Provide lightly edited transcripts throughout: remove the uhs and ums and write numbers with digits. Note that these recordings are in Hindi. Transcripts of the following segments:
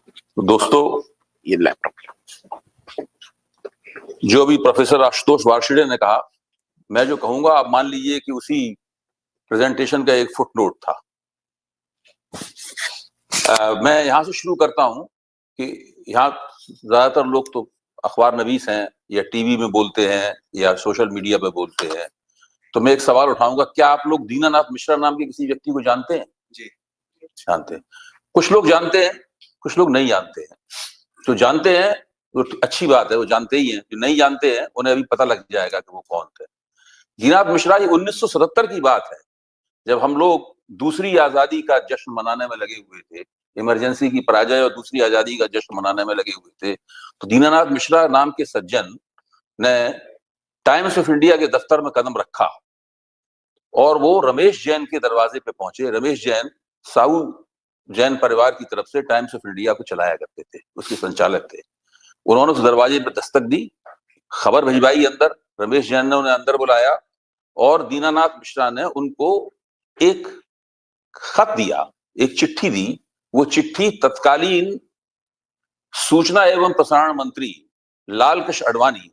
तो दोस्तों, ये लैपटॉप जो अभी प्रोफेसर आशुतोष वार्षिड़े ने कहा, मैं जो कहूंगा आप मान लीजिए कि उसी प्रेजेंटेशन का एक फुटनोट था। मैं यहां से शुरू करता हूं कि यहाँ ज्यादातर लोग तो अखबार नवीस हैं या टीवी में बोलते हैं या सोशल मीडिया पे बोलते हैं। तो मैं एक सवाल उठाऊंगा, क्या आप लोग दीनानाथ मिश्रा नाम के किसी व्यक्ति को जानते हैं? जी जानते हैं। कुछ लोग जानते हैं, कुछ लोग नहीं जानते हैं। जो जानते हैं वो अच्छी बात है, वो जानते ही हैं। जो नहीं जानते हैं उन्हें अभी पता लग जाएगा कि वो कौन थे। दीनानाथ मिश्रा, ये 1977 की बात है, जब हम लोग दूसरी आजादी का जश्न मनाने में लगे हुए थे, इमरजेंसी की पराजय और दूसरी आजादी का जश्न मनाने में लगे हुए थे। तो दीनानाथ मिश्रा नाम के सज्जन ने टाइम्स ऑफ इंडिया के दफ्तर में कदम रखा और वो रमेश जैन के दरवाजे पे पहुंचे। रमेश जैन साहू जैन परिवार की तरफ से टाइम्स ऑफ इंडिया को चलाया करते थे, उसके संचालक थे। उन्होंने उस दरवाजे पर दस्तक दी, खबर भिजवाई अंदर। रमेश जैन ने उन्हें अंदर बुलाया और दीनानाथ मिश्रा ने उनको एक खत दिया, एक चिट्ठी दी। वो चिट्ठी तत्कालीन सूचना एवं प्रसारण मंत्री लालकृष्ण आडवाणी,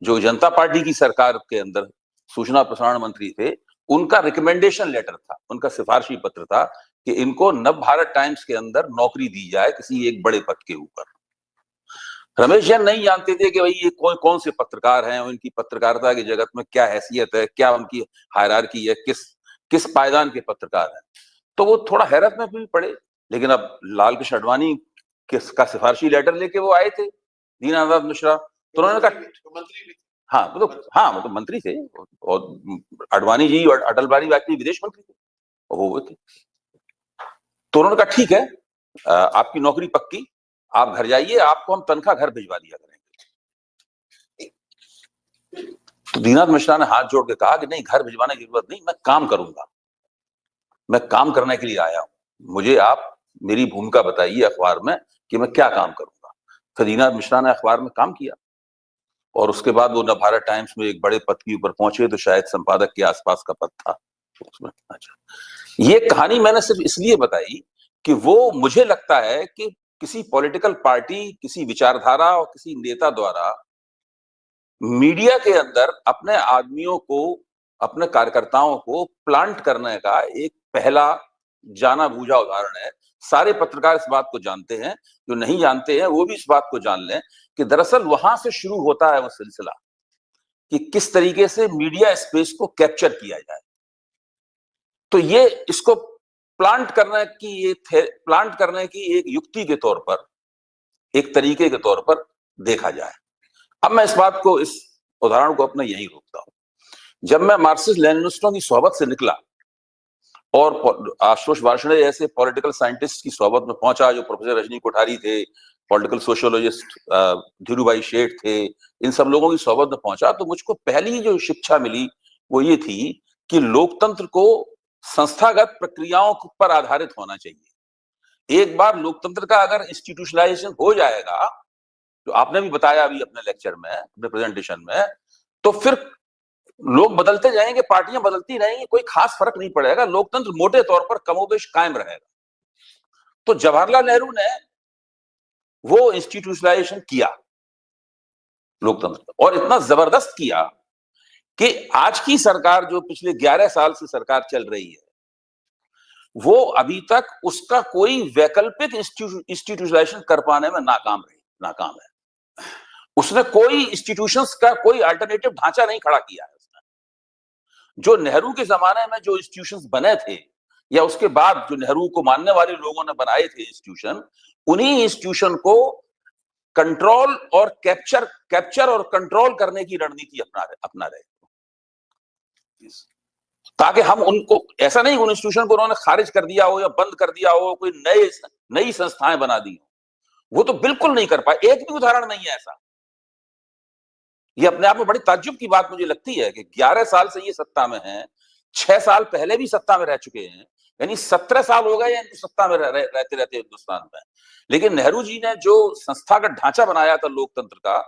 जो जनता पार्टी की सरकार के अंदर सूचना प्रसारण मंत्री थे, उनका रिकमेंडेशन लेटर था, उनका सिफारिशी पत्र था कि इनको नव भारत टाइम्स के अंदर नौकरी दी जाए किसी एक बड़े पद के ऊपर। रमेश जैन नहीं जानते थे कि भाई ये कौन से पत्रकार हैं, उनकी पत्रकारिता की जगत में क्या हैसियत है, क्या उनकी हायरार्की है, किस पायदान के पत्रकार हैं। तो वो थोड़ा हैरत में भी पड़े। लेकिन अब लालकृष्ण आडवाणी का सिफारिशी लेटर लेके वो आए थे दीनानाथ मिश्रा। तो उन्होंने कहा वो तो मंत्री थे, और आडवाणी जी और अटल बिहारी वाजपेयी विदेश मंत्री थे, वो थे। तो उन्होंने कहा ठीक है, आपकी नौकरी पक्की, आप घर जाइए, आपको हम तनख्वाह घर भिजवा दिया करेंगे। तो दीनानाथ मिश्रा ने हाथ जोड़ के कहा कि नहीं, घर भिजवाने की जरूरत नहीं, मैं काम करूंगा, मैं काम करने के लिए आया हूं, मुझे आप मेरी भूमिका बताइए अखबार में कि मैं क्या काम करूंगा। तो दीनानाथ मिश्रा ने अखबार में काम किया और उसके बाद वो नवभारत टाइम्स में एक बड़े पद के ऊपर पहुंचे, तो शायद संपादक के आसपास का पद था उसमें। अच्छा, ये कहानी मैंने सिर्फ इसलिए बताई कि वो मुझे लगता है कि किसी पॉलिटिकल पार्टी, किसी विचारधारा और किसी नेता द्वारा मीडिया के अंदर अपने आदमियों को, अपने कार्यकर्ताओं को प्लांट करने का एक पहला जाना बूझा उदाहरण है। सारे पत्रकार इस बात को जानते हैं, जो नहीं जानते हैं वो भी इस बात को जान लें कि दरअसल वहां से शुरू होता है वो सिलसिला कि किस तरीके से मीडिया स्पेस को कैप्चर किया जाए। तो ये इसको प्लांट करने की एक युक्ति के तौर पर, एक तरीके के तौर पर देखा जाए। अब मैं इस उदाहरण को अपने यहीं रोकता हूं। जब मैं मार्क्सिस्ट लेनिनिस्टों की सोहबत से निकला और आशुतोष वार्षिड़े ऐसे पॉलिटिकल साइंटिस्ट की सोहबत में पहुंचा, जो प्रोफेसर रजनी कोठारी थे, पॉलिटिकल सोशियोलॉजिस्ट धीरूभाई शेठ थे, इन सब लोगों की सोहबत में पहुंचा, तो मुझको पहली जो शिक्षा मिली वो ये थी कि लोकतंत्र को संस्थागत प्रक्रियाओं पर आधारित होना चाहिए। एक बार लोकतंत्र का अगर इंस्टीट्यूशनलाइजेशन हो जाएगा, जो आपने भी बताया अभी अपने लेक्चर में, अपने प्रेजेंटेशन में, तो फिर लोग बदलते जाएंगे, पार्टियां बदलती रहेंगी, कोई खास फर्क नहीं पड़ेगा, लोकतंत्र मोटे तौर पर कमोबेश कायम रहेगा। तो जवाहरलाल नेहरू ने वो इंस्टीट्यूशनलाइजेशन किया लोकतंत्र, और इतना जबरदस्त किया कि आज की सरकार, जो पिछले 11 साल से सरकार चल रही है, वो अभी तक उसका कोई वैकल्पिक इंस्टीट्यूशनलाइजेशन कर पाने में नाकाम है। उसने कोई इंस्टीट्यूशंस का कोई अल्टरनेटिव ढांचा नहीं खड़ा किया है उसने। जो नेहरू के जमाने में जो इंस्टीट्यूशंस बने थे, या उसके बाद जो नेहरू को मानने वाले लोगों ने बनाए थे इंस्टीट्यूशन, उन्हीं इंस्टीट्यूशन को कंट्रोल और कैप्चर और कंट्रोल करने की रणनीति अपना रहे, ताकि हम उनको, ऐसा नहीं उन इंस्टीट्यूशन को उन्होंने खारिज कर दिया हो या बंद कर दिया हो, कोई नई संस्थाएं बना दी हो, वो तो बिल्कुल नहीं कर पाए। एक भी उदाहरण नहीं है ऐसा। ये अपने आप में बड़ी ताज्जुब की बात मुझे लगती है कि 11 साल से ये सत्ता में है, 6 साल पहले भी सत्ता में रह चुके हैं, यानी 17 साल हो गए इनको सत्ता में रहते रहते हिंदुस्तान में। लेकिन नेहरू जी ने जो संस्थागत ढांचा बनाया था लोकतंत्र का,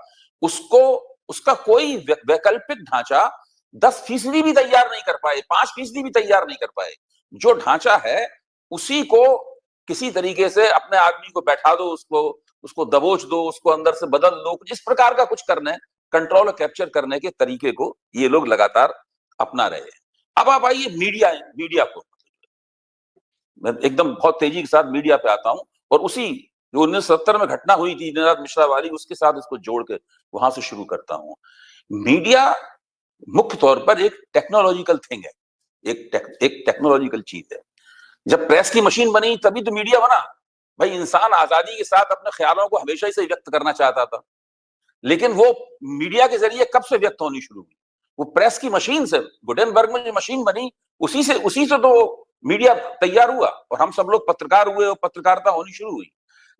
उसका कोई वैकल्पिक ढांचा 10% भी तैयार नहीं कर पाए, 5% भी तैयार नहीं कर पाए। जो ढांचा है उसी को किसी तरीके से अपने आदमी को बैठा दो, उसको दबोच दो, उसको अंदर से बदल दो, इस प्रकार का कुछ करने, कंट्रोल और कैप्चर करने के तरीके को ये लोग लगातार अपना रहे हैं। अब आप आइए मीडिया को, मैं एकदम बहुत तेजी के साथ मीडिया पे आता हूं, और उसी जो 1970 में घटना हुई थी दिनरात मिश्रा वाली, उसके साथ इसको जोड़ के वहां से शुरू करता हूं। मीडिया मुख्य तौर पर एक टेक्नोलॉजिकल थिंग है, एक टेक्नोलॉजिकल चीज है। जब प्रेस की मशीन बनी तभी तो मीडिया बना। भाई, इंसान आजादी के साथ अपने ख्यालों को हमेशा ही से व्यक्त करना चाहता था, लेकिन वो मीडिया के जरिए कब से व्यक्त होनी शुरू हुई? वो प्रेस की मशीन से, गुटेनबर्ग में जो मशीन बनी उसी से तो मीडिया तैयार हुआ, और हम सब लोग पत्रकार हुए और पत्रकारिता होनी शुरू हुई।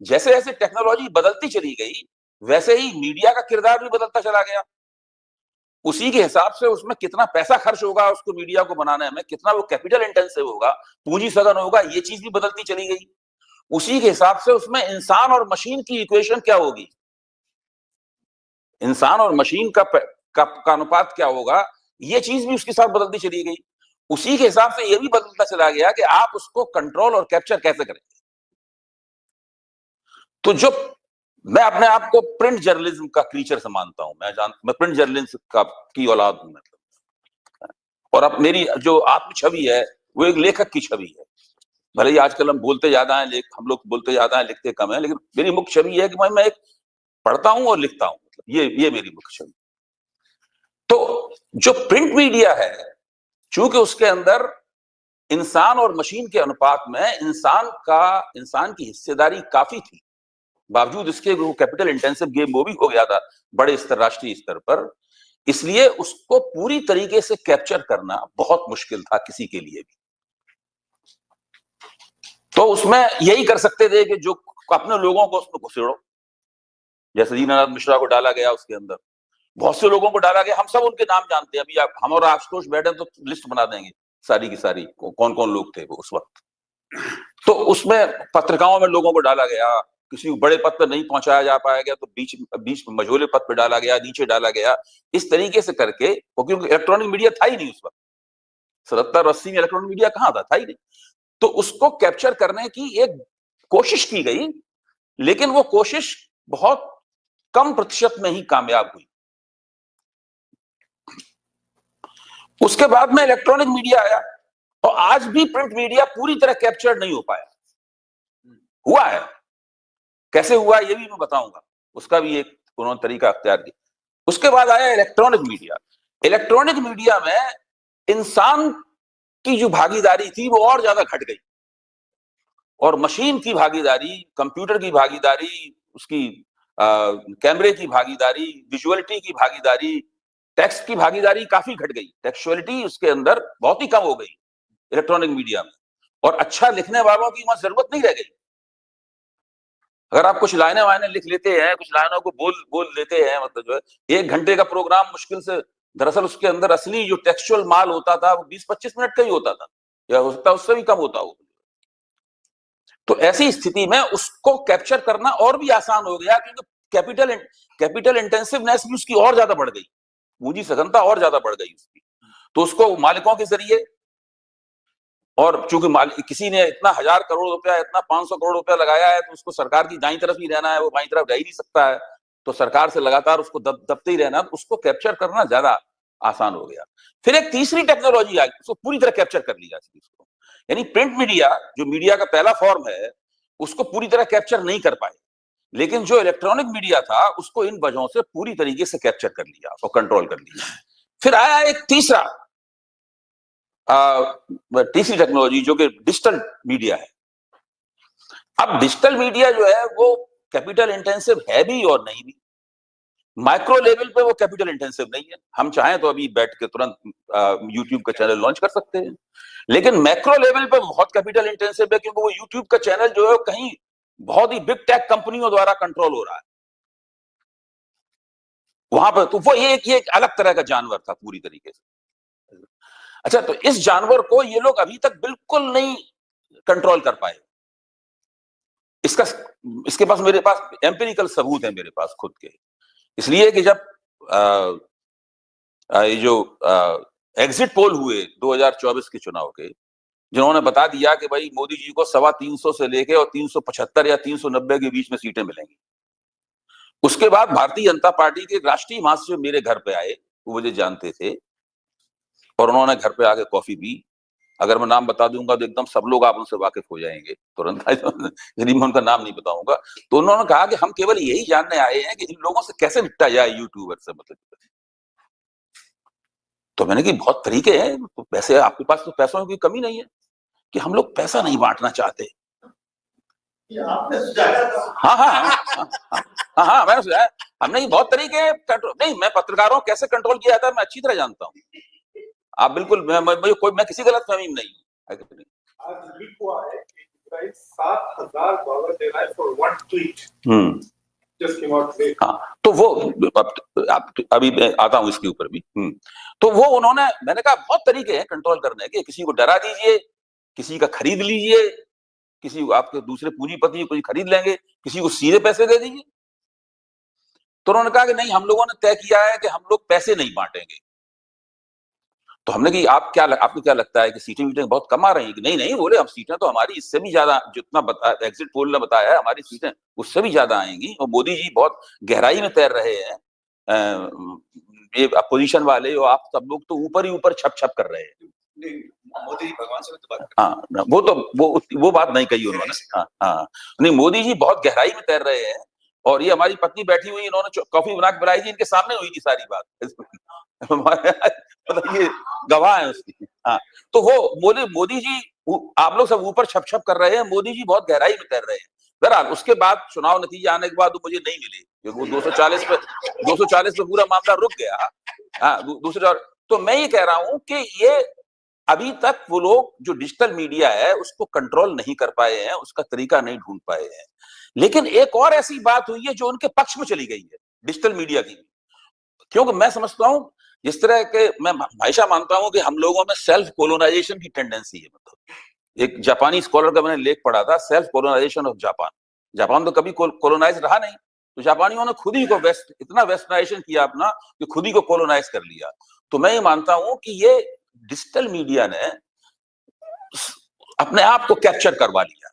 जैसे जैसे टेक्नोलॉजी बदलती चली गई, वैसे ही मीडिया का किरदार भी बदलता चला गया। उसी के हिसाब से उसमें कितना पैसा खर्च होगा उसको मीडिया को बनाने में, कितना वो कैपिटल इंटेंसिव होगा, पूंजी सघन होगा, ये चीज भी बदलती चली गई। उसी के हिसाब से उसमें इंसान और मशीन की इक्वेशन क्या होगी, इंसान और मशीन का अनुपात क्या होगा, ये चीज भी उसके साथ बदलती चली गई। उसी के हिसाब से ये भी बदलता चला गया कि आप उसको कंट्रोल और कैप्चर कैसे करेंगे। तो जो मैं अपने आप को प्रिंट जर्नलिज्म का क्रीचर से मानता हूं, मैं प्रिंट जर्नलिज्म की औलाद हूं, मतलब। और अब मेरी जो आत्म छवि है वो एक लेखक की छवि है। भले ही आजकल हम बोलते ज्यादा हैं, हम लोग बोलते ज्यादा हैं, लिखते कम है, लेकिन मेरी मुख्य छवि है कि मैं एक पढ़ता हूं और लिखता हूं, मतलब ये मेरी मुख्य छवि। तो जो प्रिंट मीडिया है, चूंकि उसके अंदर इंसान और मशीन के अनुपात में इंसान की हिस्सेदारी काफी थी, बावजूद इसके वो कैपिटल इंटेंसिव गेम वो भी हो गया था बड़े स्तर, राष्ट्रीय स्तर पर, इसलिए उसको पूरी तरीके से कैप्चर करना बहुत मुश्किल था किसी के लिए भी। तो उसमें यही कर सकते थे कि जो अपने लोगों को उसमें घुसेड़ो, जैसे दीननाथ मिश्रा को डाला गया, उसके अंदर बहुत से लोगों को डाला गया, हम सब उनके नाम जानते हैं। अभी हम और आशुतोष बैठे तो लिस्ट बना देंगे सारी की सारी, कौन कौन लोग थे वो उस वक्त। तो उसमें पत्रिकाओं में लोगों को डाला गया, किसी को बड़े पद पर नहीं पहुंचाया जा पाया तो बीच में मझोले पद पर डाला गया, नीचे डाला गया, इस तरीके से करके, क्योंकि इलेक्ट्रॉनिक मीडिया था ही नहीं उस वक्त। 70-80 में इलेक्ट्रॉनिक मीडिया कहां था ही नहीं। तो उसको कैप्चर करने की एक कोशिश की गई, लेकिन वो कोशिश बहुत कम प्रतिशत में ही कामयाब हुई। उसके बाद में इलेक्ट्रॉनिक मीडिया आया, और आज भी प्रिंट मीडिया पूरी तरह कैप्चर नहीं हो पाया। हुआ है, कैसे हुआ ये भी मैं बताऊंगा, उसका भी एक उन्होंने तरीका अख्तियार किया। उसके बाद आया इलेक्ट्रॉनिक मीडिया। इलेक्ट्रॉनिक मीडिया में इंसान की जो भागीदारी थी वो और ज्यादा घट गई, और मशीन की भागीदारी, कंप्यूटर की भागीदारी, उसकी कैमरे की भागीदारी, विजुअलिटी की भागीदारी, टेक्स्ट की भागीदारी काफी घट गई। टेक्सचुअलिटी उसके अंदर बहुत ही कम हो गई इलेक्ट्रॉनिक मीडिया में, और अच्छा लिखने वालों की वहां जरूरत नहीं रह गई। अगर आप कुछ लाइनें वाइनें लिख लेते हैं, कुछ लाइनों को बोल लेते हैं, मतलब जो है 1 घंटे का प्रोग्राम मुश्किल से, दरअसल उसके अंदर असली जो टेक्सचुअल माल होता था वो 20-25 मिनट का ही होता था, या हो सकता है उससे भी कम होता हो। तो ऐसी स्थिति में उसको कैप्चर करना और भी आसान हो गया, क्योंकि कैपिटल इंटेंसिवनेस भी उसकी और ज्यादा बढ़ गई, पूंजी सघनता और ज्यादा बढ़ गई उसकी। तो उसको मालिकों के जरिए, और चूंकि किसी ने इतना 1000 करोड़ रुपया, इतना 500 करोड़ रुपया लगाया है, तो उसको सरकार की दाईं तरफ ही रहना है, वो बाईं तरफ रह ही नहीं सकता है, तो सरकार से लगातार उसको दबते ही रहना, तो उसको कैप्चर करना ज्यादा आसान हो गया। फिर एक तीसरी टेक्नोलॉजी आई, उसको पूरी तरह कैप्चर कर लिया उसको, यानी प्रिंट मीडिया जो मीडिया का पहला फॉर्म है उसको पूरी तरह कैप्चर नहीं कर पाए, लेकिन जो इलेक्ट्रॉनिक मीडिया था उसको इन वजहों से पूरी तरीके से कैप्चर कर लिया और कंट्रोल कर लिया। फिर आया एक तीसरी टेक्नोलॉजी जो कि डिजिटल मीडिया है। अब डिजिटल मीडिया जो है वो कैपिटल इंटेंसिव है भी और नहीं भी। माइक्रो लेवल पे वो कैपिटल इंटेंसिव नहीं है, हम चाहें तो अभी बैठ के तुरंत यूट्यूब का चैनल लॉन्च कर सकते हैं, लेकिन मैक्रो लेवल पे बहुत कैपिटल इंटेंसिव है, क्योंकि वो यूट्यूब का चैनल जो है कहीं बहुत ही बिग टेक कंपनियों द्वारा कंट्रोल हो रहा है वहां पर। तो वो ये एक अलग तरह का जानवर था पूरी तरीके से। अच्छा, तो इस जानवर को ये लोग अभी तक बिल्कुल नहीं कंट्रोल कर पाए। इसके पास, मेरे पास एम्पिरिकल सबूत है मेरे पास खुद के, इसलिए कि जब ये जो एग्जिट पोल हुए 2024 के चुनाव के, जिन्होंने बता दिया कि भाई मोदी जी को 325 से लेके और 375 या 390 के बीच में सीटें मिलेंगी। उसके बाद भारतीय जनता पार्टी के राष्ट्रीय महासचिव मेरे घर पे आए, वो मुझे जानते थे, और उन्होंने घर पे आके कॉफी पी। अगर मैं नाम बता दूंगा तो एकदम सब लोग आप उनसे वाकिफ हो जाएंगे तुरंत, यदि मैं उनका नाम नहीं बताऊंगा। तो उन्होंने कहा कि हम केवल यही जानने आए हैं कि इन लोगों से कैसे निपटा जाए, यूट्यूबर से मतलब। तो मैंने कहा बहुत तरीके हैं, तो पैसे आपके पास, तो पैसों की कमी नहीं है, कि हम लोग पैसा नहीं बांटना चाहते। आपने सुझाया था? हाँ हाँ हाँ, मैंने सुझाया। हमने बहुत तरीके नहीं, मैं पत्रकारों कैसे कंट्रोल किया जाता है मैं अच्छी तरह जानता हूँ। आप बिल्कुल, मैं किसी गलत फहमी में नहीं हूँ। आज लीक हुआ है कि $7,000 दे रहा है for one tweet. Just came out today. हाँ, तो वो अभी मैं आता हूँ इसके ऊपर भी। तो वो उन्होंने, मैंने कहा बहुत तरीके हैं कंट्रोल करने के, किसी को डरा दीजिए, किसी का खरीद लीजिए, किसी को आपके दूसरे पूंजीपति कोई खरीद लेंगे, किसी को सीधे पैसे दे दीजिए। तो उन्होंने कहा कि नहीं, हम लोगों ने तय किया है कि हम लोग पैसे नहीं बांटेंगे। तो हमने कहा आपको क्या लगता है कि सीटें बहुत कम आ रही हैं? कि नहीं, बोले हम सीटें तो हमारी इससे भी ज्यादा, जितना एग्जिट पोल ने बताया है, हमारी सीटें उससे भी ज्यादा आएंगी। और मोदी जी बहुत गहराई में तैर रहे हैं, ये अपोजिशन वाले और आप सब लोग तो ऊपर ही ऊपर छप कर रहे हैं। मोदी जी भगवान से तो बात। हाँ, वो बात नहीं कही उन्होंने। हाँ, नहीं, मोदी जी बहुत गहराई में तैर रहे हैं। और ये हमारी पत्नी बैठी हुई, इन्होंने कॉफी बना के पिलाई थी, इनके सामने हुई थी सारी बात। मतलब ये गवाह है उसकी। हाँ, तो वो बोले मोदी जी, आप लोग सब ऊपर छप कर रहे हैं, मोदी जी बहुत गहराई में तैर रहे हैं। बहरहाल उसके बाद चुनाव नतीजे आने के बाद मुझे नहीं मिले, क्योंकि वो 240 पे पूरा मामला रुक गया। हाँ, दूसरे। तो मैं ये कह रहा हूं कि ये अभी तक वो लोग जो डिजिटल मीडिया है उसको कंट्रोल नहीं कर पाए हैं, उसका तरीका नहीं ढूंढ पाए हैं। लेकिन एक और ऐसी बात हुई है जो उनके पक्ष में चली गई है, डिजिटल मीडिया की। क्योंकि मैं समझता हूं, जिस तरह के मैं हमेशा मानता हूं कि हम लोगों में सेल्फ कोलोनाइजेशन की टेंडेंसी है। मतलब एक जापानी स्कॉलर का मैंने लेख पढ़ा था, self colonisation of Japan. Japan तो कभी कोलोनाइज रहा नहीं, तो जापानियों ने खुद ही को इतना वेस्टर्नाइजेशन किया अपना कि खुद ही को कोलोनाइज कर लिया। तो मैं ये मानता हूं कि ये डिजिटल मीडिया ने अपने आप को कैप्चर करवा लिया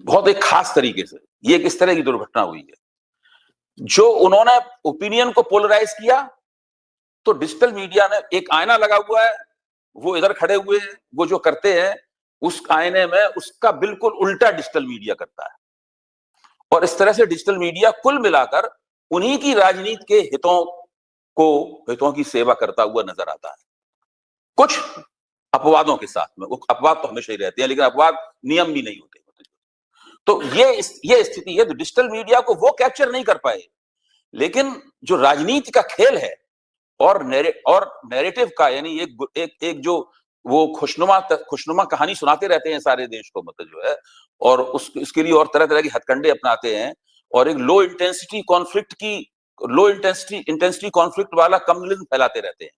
बहुत एक खास तरीके से। ये किस तरह की दुर्घटना हुई है, जो उन्होंने ओपिनियन को पोलराइज किया, तो डिजिटल मीडिया ने एक आईना लगा हुआ है, वो इधर खड़े हुए हैं, वो जो करते हैं उस आईने में उसका बिल्कुल उल्टा डिजिटल मीडिया करता है। और इस तरह से डिजिटल मीडिया कुल मिलाकर उन्हीं की राजनीति के हितों की सेवा करता हुआ नजर आता है, कुछ अपवादों के साथ में। वो अपवाद तो हमेशा ही रहते हैं, लेकिन अपवाद नियम भी नहीं होते। तो ये स्थिति है। तो डिजिटल मीडिया को वो कैप्चर नहीं कर पाए, लेकिन जो राजनीति का खेल है और नैरेटिव का, यानी एक जो वो खुशनुमा कहानी सुनाते रहते हैं सारे देश को, मतलब जो है, और उसके लिए और तरह तरह के हथकंडे अपनाते हैं, और एक लो इंटेंसिटी कॉन्फ्लिक्ट वाला कम्युनिज्म फैलाते रहते हैं।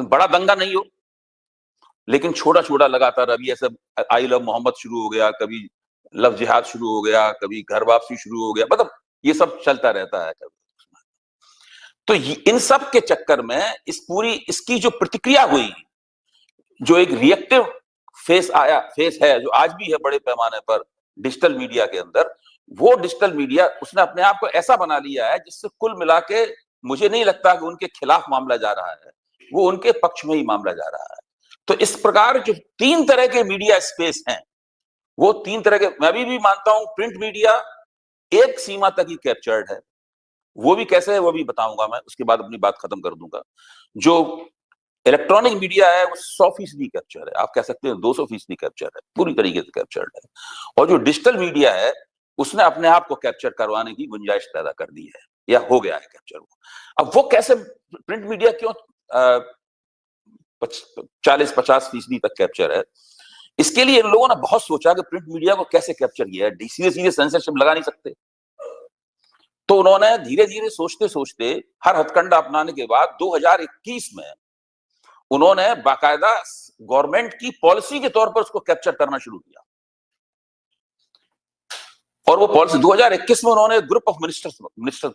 बड़ा दंगा नहीं हो, लेकिन छोटा छोटा लगातार, अभी ऐसे आई लव मोहम्मद शुरू हो गया, कभी लव जिहाद शुरू हो गया, कभी घर वापसी शुरू हो गया, मतलब ये सब चलता रहता है। तो इन सब के चक्कर में इसकी जो प्रतिक्रिया हुई, जो एक रिएक्टिव फेस है, जो आज भी है बड़े पैमाने पर डिजिटल मीडिया के अंदर, वो डिजिटल मीडिया उसने अपने आप को ऐसा बना लिया है जिससे कुल मिला के मुझे नहीं लगता कि उनके खिलाफ मामला जा रहा है, वो उनके पक्ष में ही मामला जा रहा है। तो इस प्रकार जो 3 तरह के मीडिया स्पेस हैं, वो 3 तरह के, मैं भी मानता हूं प्रिंट मीडिया एक सीमा तक ही कैप्चर्ड है। वो भी कैसे है वो भी बताऊंगा मैं, उसके बाद अपनी बात खत्म कर दूंगा। जो इलेक्ट्रॉनिक मीडिया है वो 100% कैप्चर है, आप कह सकते हैं 200% कैप्चर है, पूरी तरीके से कैप्चर्ड है। और जो डिजिटल मीडिया है उसने अपने आप को कैप्चर करवाने की गुंजाइश पैदा कर दी है, या हो गया है कैप्चर। अब वो कैसे, प्रिंट मीडिया क्यों 40-50% तक कैप्चर है? इसके लिए इन लोगों ने बहुत सोचा कि प्रिंट मीडिया को कैसे कैप्चर किया है, सीधे सेंसरशिप लगा नहीं सकते। तो उन्होंने धीरे धीरे सोचते सोचते हर हथकंडा अपनाने के बाद 2021 में उन्होंने बाकायदा गवर्नमेंट की पॉलिसी के तौर पर उसको कैप्चर करना शुरू किया। और वो पॉलिसी 2021 में उन्होंने ग्रुप ऑफ मिनिस्टर्स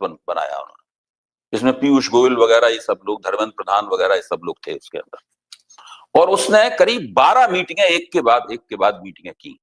बनाया उन्होंने, जिसमें पीयूष गोयल वगैरह ये सब लोग, धर्मेंद्र प्रधान वगैरह ये सब लोग थे उसके अंदर। और उसने करीब 12 मीटिंगें एक के बाद मीटिंगें की,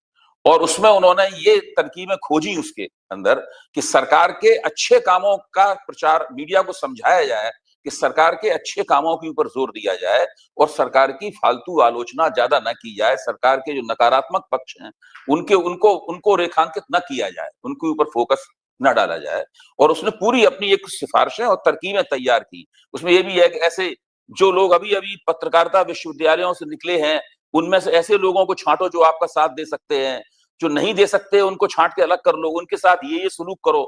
और उसमें उन्होंने ये तरकीबें खोजी उसके अंदर कि सरकार के अच्छे कामों का प्रचार, मीडिया को समझाया जाए कि सरकार के अच्छे कामों के ऊपर जोर दिया जाए और सरकार की फालतू आलोचना ज्यादा न की जाए, सरकार के जो नकारात्मक पक्ष हैं उनको रेखांकित न किया जाए, उनके ऊपर फोकस न डाला जाए। और उसने पूरी अपनी एक सिफारिशें और तरकीबें तैयार की। उसमें यह भी है कि ऐसे जो लोग अभी अभी पत्रकारिता विश्वविद्यालयों से निकले हैं, उनमें से ऐसे लोगों को छांटो जो आपका साथ दे सकते हैं, जो नहीं दे सकते उनको छांट के अलग कर लो, उनके साथ ये सलूक करो,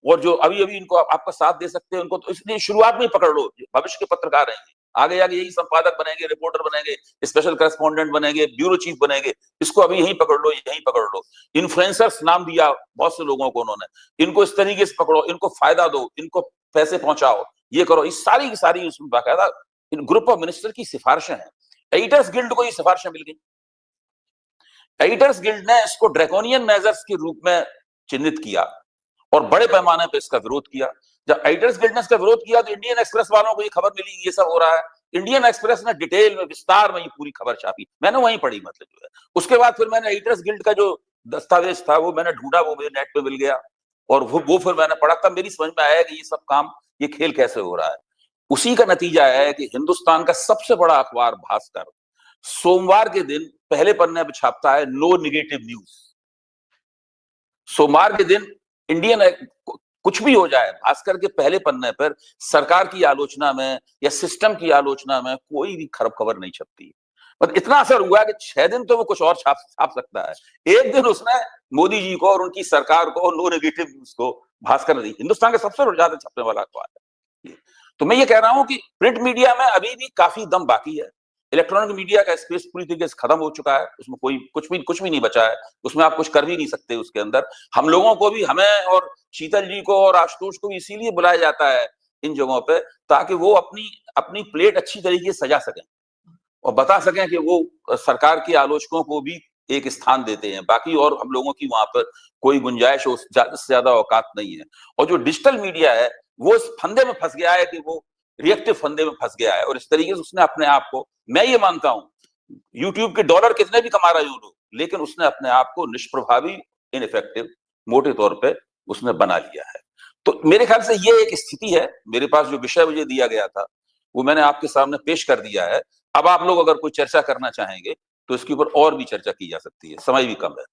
और जो अभी अभी इनको आपका साथ दे सकते हैं उनको तो इसलिए शुरुआत में पकड़ लो। भविष्य के पत्रकार हैं, आगे आगे यही संपादक बनेंगे, रिपोर्टर बनेंगे, स्पेशल करेस्पॉन्डेंट बनेंगे, ब्यूरो चीफ बनेंगे, इसको अभी यहीं पकड़ लो, यहीं पकड़ लो। इन्फ्लुएंसर्स नाम दिया बहुत से लोगों को उन्होंने, इनको इस तरीके से पकड़ो, इनको फायदा दो, इनको पैसे पहुंचाओ, ये करो, इस सारी की सारी उसमें बाकायदा इन ग्रुप ऑफ मिनिस्टर की सिफारिशें हैं। एडिटर्स गिल्ड को ये सिफारिशें मिल गई। एडिटर्स गिल्ड ने इसको ड्रैकोनियन मेजर्स के रूप में चिन्हित किया और बड़े पैमाने पर इसका विरोध किया। जब एडिटर्स गिल्ड ने इसका विरोध किया तो इंडियन एक्सप्रेस वालों को ये खबर मिली ये सब हो रहा है। इंडियन एक्सप्रेस ने डिटेल में, विस्तार में ये पूरी खबर छापी, मैंने वहीं पढ़ी, मतलब जो है। उसके बाद फिर मैंने एडिटर्स गिल्ड का जो दस्तावेज था वो मैंने ढूंढा, वो मुझे नेट पे मिल गया, और वो फिर मैंने पढ़ा, तब मेरी समझ में आया कि ये सब काम, ये खेल कैसे हो रहा है। उसी का नतीजा है कि हिंदुस्तान का सबसे बड़ा अखबार भास्कर सोमवार के दिन पहले पन्ने पर छापता है नो नेगेटिव न्यूज। सोमवार के दिन इंडियन, कुछ भी हो जाए, भास्कर के पहले पन्ने पर सरकार की आलोचना में या सिस्टम की आलोचना में कोई भी खराब खबर नहीं छपती। मतलब इतना असर हुआ कि 6 दिन तो वो कुछ और छाप सकता है, एक दिन उसने मोदी जी को और उनकी सरकार को, नो नेगेटिव न्यूज को भास्कर ने दी। हिंदुस्तान का सबसे ज्यादा छपने वाला अखबार है। तो मैं ये कह रहा हूं कि प्रिंट मीडिया में अभी भी काफी दम बाकी है। इलेक्ट्रॉनिक मीडिया का स्पेस पूरी तरीके से खत्म हो चुका है, उसमें कोई कुछ भी नहीं बचा है, उसमें आप कुछ कर भी नहीं सकते उसके अंदर। हम लोगों को भी, हमें और शीतल जी को और आशुतोष को भी इसीलिए बुलाया जाता है इन जगहों पे, ताकि वो अपनी प्लेट अच्छी तरीके से सजा सकें और बता सकें कि वो सरकार के आलोचकों को भी एक स्थान देते हैं। बाकी और हम लोगों की वहां पर कोई गुंजाइश हो, ज्यादा से ज्यादा औकात नहीं है। और जो डिजिटल मीडिया है वो इस फंदे में फंस गया है कि वो रिएक्टिव फंदे में फंस गया है, और इस तरीके से उसने अपने आप को, मैं ये मानता हूं यूट्यूब के डॉलर कितने भी कमा रहे हो लोग, लेकिन उसने अपने आप को निष्प्रभावी, इनइफेक्टिव, मोटे तौर पे उसने बना लिया है। तो मेरे ख्याल से ये एक स्थिति है। मेरे पास जो विषय मुझे दिया गया था वो मैंने आपके सामने पेश कर दिया है। अब आप लोग अगर कोई चर्चा करना चाहेंगे तो इसके ऊपर और भी चर्चा की जा सकती है, समय भी कम है।